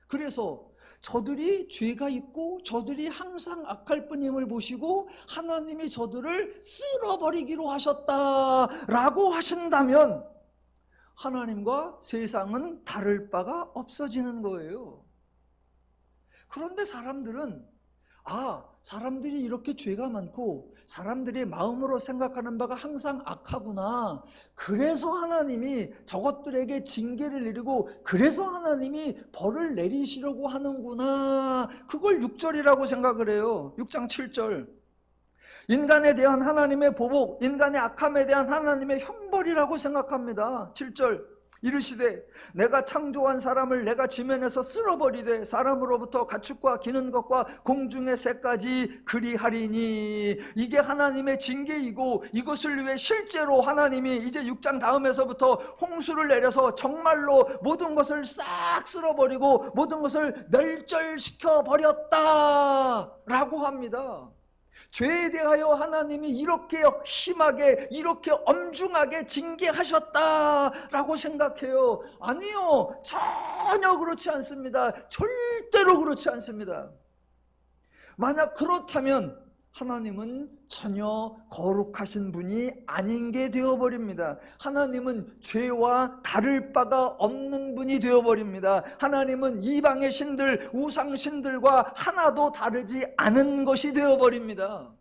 그래서 저들이 죄가 있고 저들이 항상 악할 뿐임을 보시고 하나님이 저들을 쓸어버리기로 하셨다라고 하신다면 하나님과 세상은 다를 바가 없어지는 거예요. 그런데 사람들이 이렇게 죄가 많고 사람들이 마음으로 생각하는 바가 항상 악하구나. 그래서 하나님이 저것들에게 징계를 내리고 그래서 하나님이 벌을 내리시려고 하는구나. 그걸 6절이라고 생각을 해요. 6장 7절. 인간에 대한 하나님의 보복, 인간의 악함에 대한 하나님의 형벌이라고 생각합니다. 7절. 이르시되 내가 창조한 사람을 내가 지면에서 쓸어버리되 사람으로부터 가축과 기는 것과 공중의 새까지 그리하리니. 이게 하나님의 징계이고 이것을 위해 실제로 하나님이 이제 6장 다음에서부터 홍수를 내려서 정말로 모든 것을 싹 쓸어버리고 모든 것을 멸절시켜 버렸다라고 합니다. 죄에 대하여 하나님이 이렇게 심하게 이렇게 엄중하게 징계하셨다라고 생각해요. 아니요, 전혀 그렇지 않습니다. 절대로 그렇지 않습니다. 만약 그렇다면 하나님은 전혀 거룩하신 분이 아닌 게 되어버립니다. 하나님은 죄와 다를 바가 없는 분이 되어버립니다. 하나님은 이방의 신들, 우상신들과 하나도 다르지 않은 것이 되어버립니다.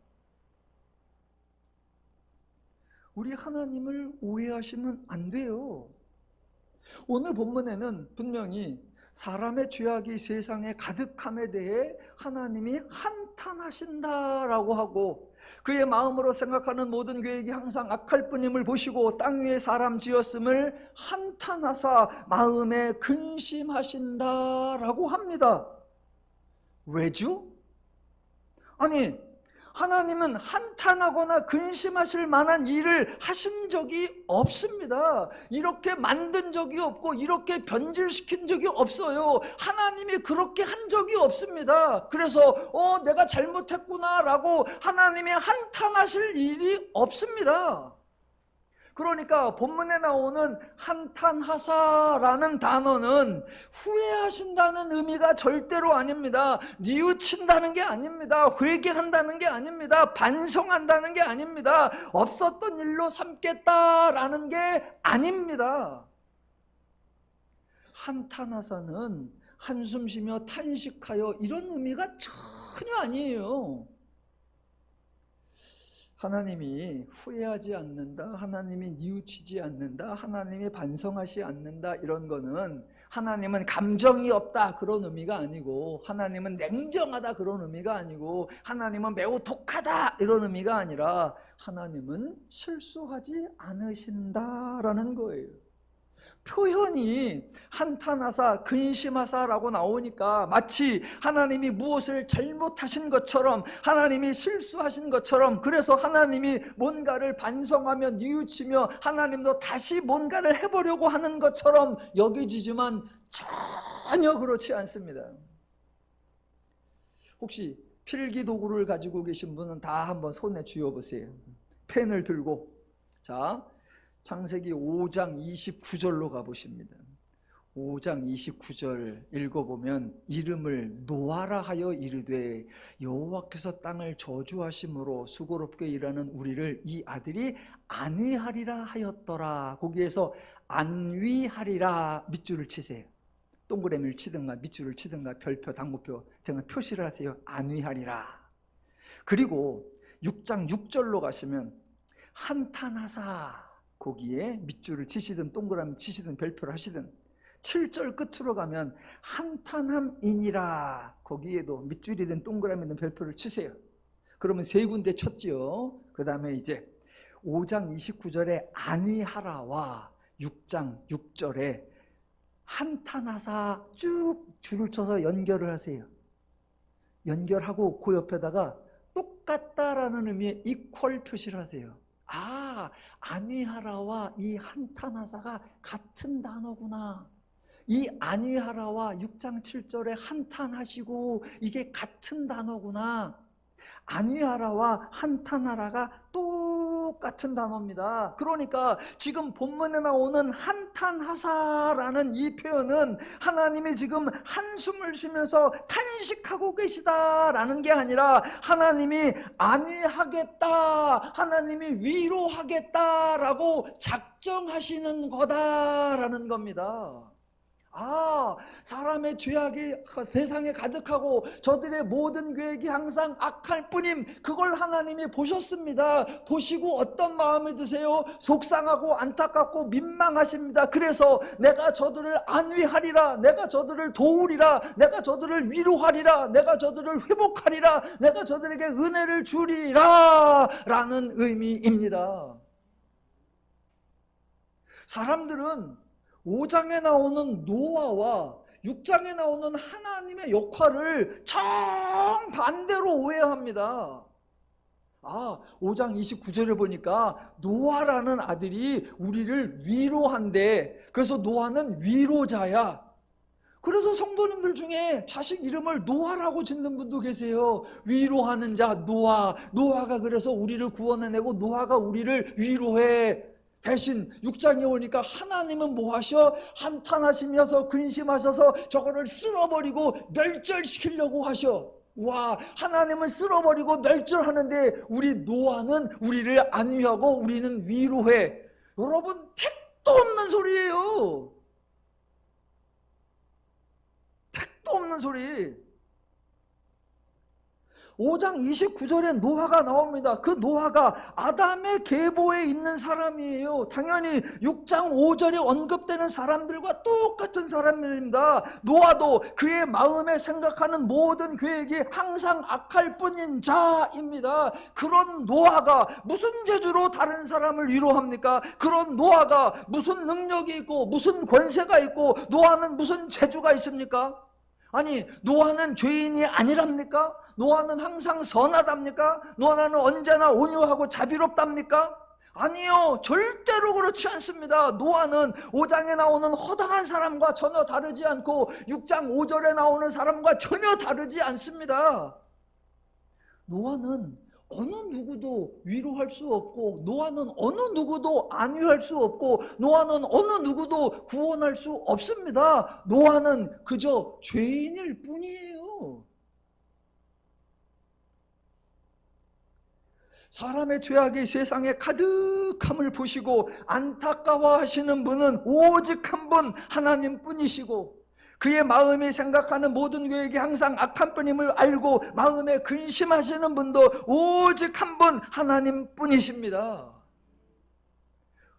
우리 하나님을 오해하시면 안 돼요. 오늘 본문에는 분명히 사람의 죄악이 세상에 가득함에 대해 하나님이 한탄하신다라고 하고, 그의 마음으로 생각하는 모든 계획이 항상 악할 뿐임을 보시고 땅 위에 사람 지었음을 한탄하사 마음에 근심하신다라고 합니다. 왜죠? 아니, 하나님은 한탄하거나 근심하실 만한 일을 하신 적이 없습니다. 이렇게 만든 적이 없고 이렇게 변질시킨 적이 없어요. 하나님이 그렇게 한 적이 없습니다. 그래서 내가 잘못했구나 라고 하나님이 한탄하실 일이 없습니다. 그러니까 본문에 나오는 한탄하사라는 단어는 후회하신다는 의미가 절대로 아닙니다. 뉘우친다는 게 아닙니다. 회개한다는 게 아닙니다. 반성한다는 게 아닙니다. 없었던 일로 삼겠다라는 게 아닙니다. 한탄하사는 한숨 쉬며 탄식하여 이런 의미가 전혀 아니에요. 하나님이 후회하지 않는다, 하나님이 뉘우치지 않는다, 하나님이 반성하지 않는다, 이런 거는 하나님은 감정이 없다 그런 의미가 아니고, 하나님은 냉정하다 그런 의미가 아니고, 하나님은 매우 독하다 이런 의미가 아니라 하나님은 실수하지 않으신다라는 거예요. 표현이 한탄하사 근심하사라고 나오니까 마치 하나님이 무엇을 잘못하신 것처럼, 하나님이 실수하신 것처럼, 그래서 하나님이 뭔가를 반성하며 뉘우치며 하나님도 다시 뭔가를 해보려고 하는 것처럼 여겨지지만 전혀 그렇지 않습니다. 혹시 필기 도구를 가지고 계신 분은 다 한번 손에 쥐어보세요. 펜을 들고, 자, 창세기 5장 29절로 가보십니다. 5장 29절 읽어보면, 이름을 노아라 하여 이르되 여호와께서 땅을 저주하심으로 수고롭게 일하는 우리를 이 아들이 안위하리라 하였더라. 거기에서 안위하리라 밑줄을 치세요. 동그라미를 치든가 밑줄을 치든가 별표, 당구표 정말 표시를 하세요. 안위하리라. 그리고 6장 6절로 가시면 한탄하사, 거기에 밑줄을 치시든 동그라미 치시든 별표를 하시든, 7절 끝으로 가면 한탄함이니라, 거기에도 밑줄이든 동그라미든 별표를 치세요. 그러면 세 군데 쳤지요. 그 다음에 이제 5장 29절에 안위하라와 6장 6절에 한탄하사 쭉 줄을 쳐서 연결을 하세요. 연결하고 그 옆에다가 똑같다라는 의미의 이퀄 표시를 하세요. 안위하라와 이 한탄하사가 같은 단어구나. 이 안위하라와 6장 7절에 한탄하시고 이게 같은 단어구나. 안위하라와 한탄하라가 똑같은 단어입니다. 그러니까 지금 본문에 나오는 한탄하사라는 이 표현은 하나님이 지금 한숨을 쉬면서 탄식하고 계시다라는 게 아니라 하나님이 안위하겠다, 하나님이 위로하겠다라고 작정하시는 거다라는 겁니다. 사람의 죄악이 세상에 가득하고 저들의 모든 계획이 항상 악할 뿐임, 그걸 하나님이 보셨습니다. 보시고 어떤 마음이 드세요? 속상하고 안타깝고 민망하십니다. 그래서 내가 저들을 안위하리라, 내가 저들을 도우리라, 내가 저들을 위로하리라, 내가 저들을 회복하리라, 내가 저들에게 은혜를 주리라 라는 의미입니다. 사람들은 5장에 나오는 노아와 6장에 나오는 하나님의 역할을 정반대로 오해합니다. 5장 29절에 보니까 노아라는 아들이 우리를 위로한대. 그래서 노아는 위로자야. 그래서 성도님들 중에 자식 이름을 노아라고 짓는 분도 계세요. 위로하는 자 노아. 노아가 그래서 우리를 구원해내고 노아가 우리를 위로해. 대신 6장에 오니까 하나님은 뭐 하셔? 한탄하시면서 근심하셔서 저거를 쓸어버리고 멸절시키려고 하셔. 와, 하나님은 쓸어버리고 멸절하는데 우리 노아는 우리를 안위하고 우리는 위로해. 여러분, 택도 없는 소리예요. 택도 없는 소리. 5장 29절에 노아가 나옵니다. 그 노아가 아담의 계보에 있는 사람이에요. 당연히 6장 5절에 언급되는 사람들과 똑같은 사람입니다. 노아도 그의 마음에 생각하는 모든 계획이 항상 악할 뿐인 자입니다. 그런 노아가 무슨 재주로 다른 사람을 위로합니까? 그런 노아가 무슨 능력이 있고 무슨 권세가 있고 노아는 무슨 재주가 있습니까? 아니, 노아는 죄인이 아니랍니까? 노아는 항상 선하답니까? 노아는 언제나 온유하고 자비롭답니까? 아니요, 절대로 그렇지 않습니다. 노아는 5장에 나오는 허당한 사람과 전혀 다르지 않고 6장 5절에 나오는 사람과 전혀 다르지 않습니다. 노아는 어느 누구도 위로할 수 없고, 노아는 어느 누구도 안위할 수 없고, 노아는 어느 누구도 구원할 수 없습니다. 노아는 그저 죄인일 뿐이에요. 사람의 죄악이 세상에 가득함을 보시고 안타까워하시는 분은 오직 한 분 하나님 뿐이시고, 그의 마음이 생각하는 모든 계획이 항상 악한 뿐임을 알고 마음에 근심하시는 분도 오직 한 분 하나님 뿐이십니다.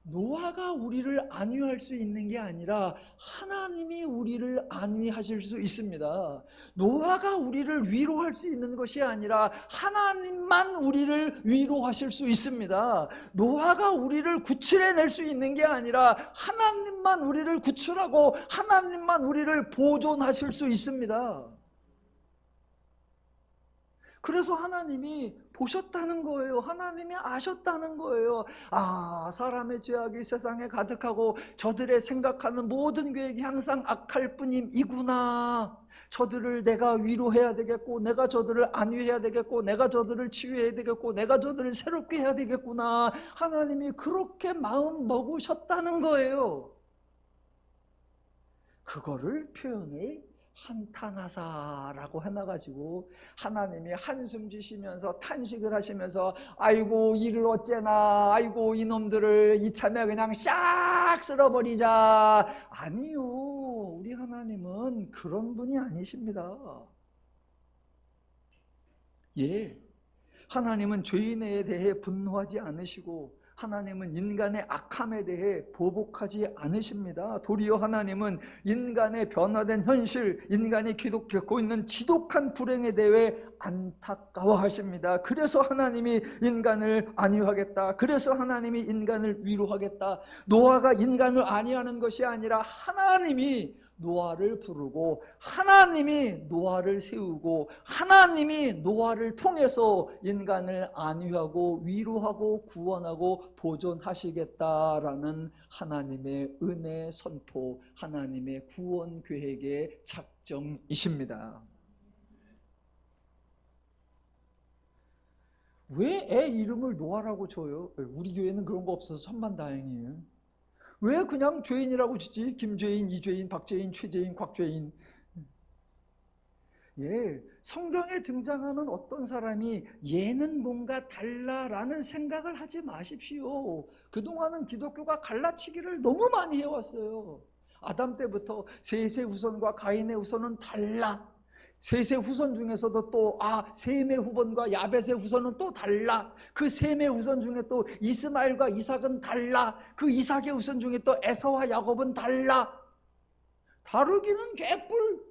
노아가 우리를 안위할 수 있는 게 아니라 하나님이 우리를 안위하실 수 있습니다. 노아가 우리를 위로할 수 있는 것이 아니라 하나님만 우리를 위로하실 수 있습니다. 노아가 우리를 구출해낼 수 있는 게 아니라 하나님만 우리를 구출하고 하나님만 우리를 보존하실 수 있습니다. 그래서 하나님이 보셨다는 거예요. 하나님이 아셨다는 거예요. 아, 사람의 죄악이 세상에 가득하고 저들의 생각하는 모든 계획이 항상 악할 뿐임이구나. 저들을 내가 위로해야 되겠고, 내가 저들을 안위해야 되겠고, 내가 저들을 치유해야 되겠고, 내가 저들을 새롭게 해야 되겠구나. 하나님이 그렇게 마음 먹으셨다는 거예요. 그거를 표현을 한탄하사라고 해놔가지고 하나님이 한숨 쉬시면서 탄식을 하시면서 아이고 이를 어째나, 아이고 이놈들을 이참에 그냥 싹 쓸어버리자. 아니요, 우리 하나님은 그런 분이 아니십니다. 예, 하나님은 죄인에 대해 분노하지 않으시고 하나님은 인간의 악함에 대해 보복하지 않으십니다. 도리어 하나님은 인간의 변화된 현실, 인간이 겪고 있는 지독한 불행에 대해 안타까워하십니다. 그래서 하나님이 인간을 안위하겠다. 그래서 하나님이 인간을 위로하겠다. 노아가 인간을 안위하는 것이 아니라 하나님이 노아를 부르고 하나님이 노아를 세우고 하나님이 노아를 통해서 인간을 안위하고 위로하고 구원하고 보존하시겠다라는 하나님의 은혜 선포, 하나님의 구원 계획의 작정이십니다. 왜 애 이름을 노아라고 줘요? 우리 교회는 그런 거 없어서 천만다행이에요. 왜 그냥 죄인이라고 주지? 김죄인, 이죄인, 박죄인, 최죄인, 곽죄인. 예, 성경에 등장하는 어떤 사람이 얘는 뭔가 달라라는 생각을 하지 마십시오. 그동안은 기독교가 갈라치기를 너무 많이 해왔어요. 아담 때부터 셋의 후손과 가인의 후손은 달라. 셋의 후손 중에서도 또 셈의 후손과 야벳의 후손은 또 달라. 그 셈의 후손 중에 또 이스마엘과 이삭은 달라. 그 이삭의 후손 중에 또 에서와 야곱은 달라. 다르기는 개뿔.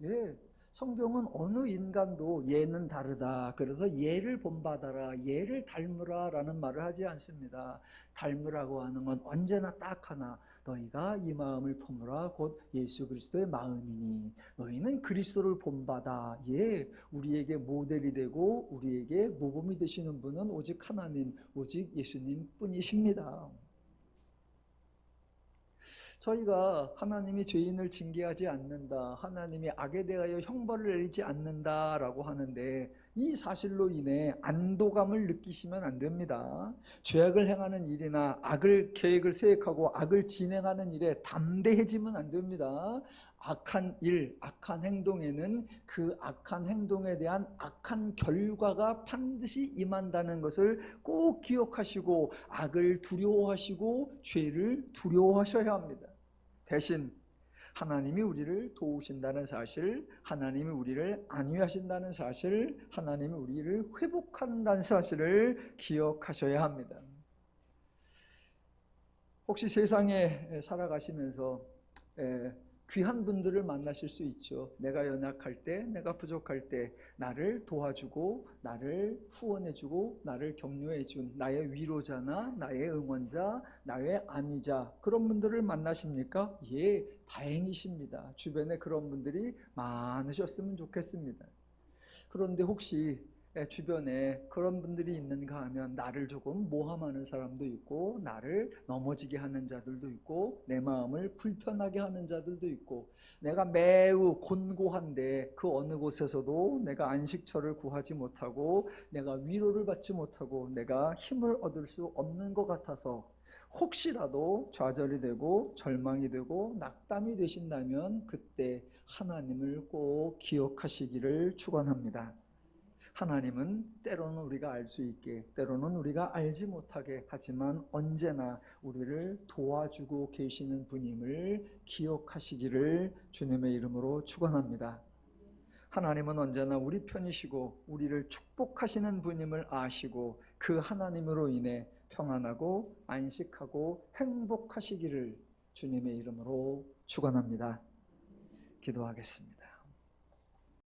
예, 성경은 어느 인간도 얘는 다르다, 그래서 얘를 본받아라, 얘를 닮으라 라는 말을 하지 않습니다. 닮으라고 하는 건 언제나 딱 하나, 너희가 이 마음을 품으라 곧 예수 그리스도의 마음이니 너희는 그리스도를 본받아. 예, 우리에게 모델이 되고 우리에게 모범이 되시는 분은 오직 하나님, 오직 예수님 뿐이십니다. 저희가 하나님이 죄인을 징계하지 않는다, 하나님이 악에 대하여 형벌을 내리지 않는다라고 하는데 이 사실로 인해 안도감을 느끼시면 안 됩니다. 죄악을 행하는 일이나 악을 계획을 세획하고 악을 진행하는 일에 담대해지면 안 됩니다. 악한 일, 악한 행동에는 그 악한 행동에 대한 악한 결과가 반드시 임한다는 것을 꼭 기억하시고 악을 두려워하시고 죄를 두려워하셔야 합니다. 대신 하나님이 우리를 도우신다는 사실, 하나님이 우리를 안위하신다는 사실, 하나님이 우리를 회복한다는 사실을 기억하셔야 합니다. 혹시 세상에 살아가시면서 귀한 분들을 만나실 수 있죠. 내가 연약할 때, 내가 부족할 때 나를 도와주고 나를 후원해주고 나를 격려해준 나의 위로자나 나의 응원자, 나의 안위자, 그런 분들을 만나십니까? 예, 다행이십니다. 주변에 그런 분들이 많으셨으면 좋겠습니다. 그런데 혹시 주변에 그런 분들이 있는가 하면 나를 조금 모함하는 사람도 있고 나를 넘어지게 하는 자들도 있고 내 마음을 불편하게 하는 자들도 있고 내가 매우 곤고한데 그 어느 곳에서도 내가 안식처를 구하지 못하고 내가 위로를 받지 못하고 내가 힘을 얻을 수 없는 것 같아서 혹시라도 좌절이 되고 절망이 되고 낙담이 되신다면 그때 하나님을 꼭 기억하시기를 축원합니다. 하나님은 때로는 우리가 알 수 있게, 때로는 우리가 알지 못하게 하지만 언제나 우리를 도와주고 계시는 분임을 기억하시기를 주님의 이름으로 축원합니다. 하나님은 언제나 우리 편이시고 우리를 축복하시는 분임을 아시고 그 하나님으로 인해 평안하고 안식하고 행복하시기를 주님의 이름으로 축원합니다. 기도하겠습니다.